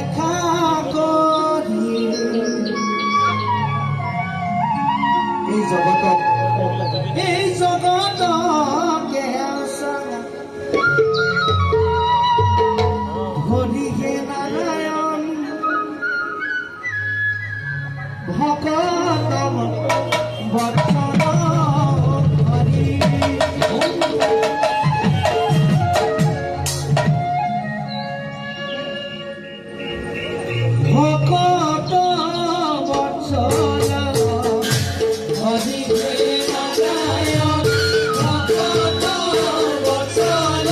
ৰক্ষা কৰি এই জগতকে ধৰিহে নাৰায়ণ ভকত বৰ্তন হৰি ভকত বৎসল হৰি নাৰায়ণ ভকত বৎসল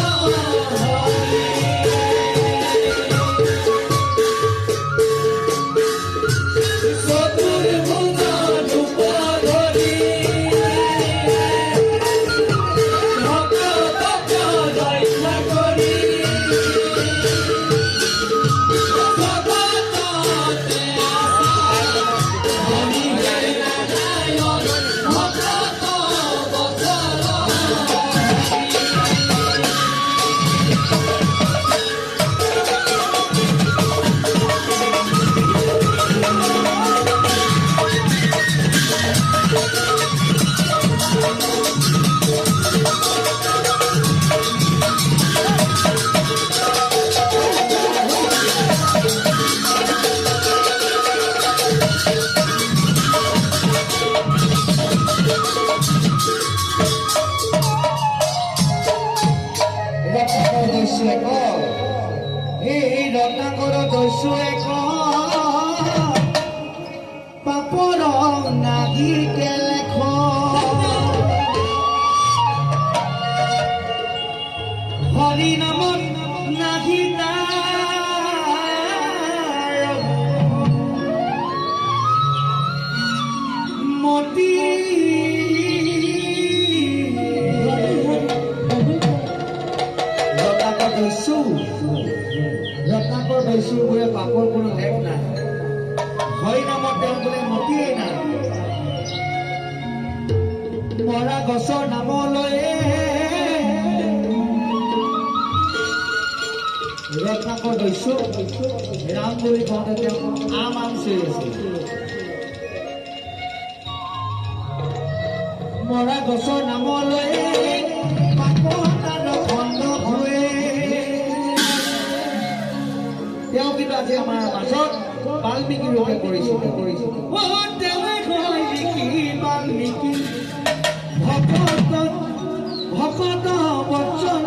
ৰত্নাকৰ দস্যু এক পাপৰ নাগিকে লেখ হৰি নামত নাগি মতি ৰত্নাকৰ দস্যুৰ বোলে পাপৰ কোনো লেখ নাই হৰি নামত তেওঁ বোলে মতিয়েই নাই মৰা গছৰ নামলৈ ৰত্নাকৰ দস্যু ৰাম বুলি কওঁতে তেওঁ আম চিঞৰি আছিল মৰা গছৰ নামলৈ তেওঁ কিন্তু আজি আমাৰ মাজত বাল্মীকি ৰূপে পৰিচিত বাল্মীকি ভকত বৎসল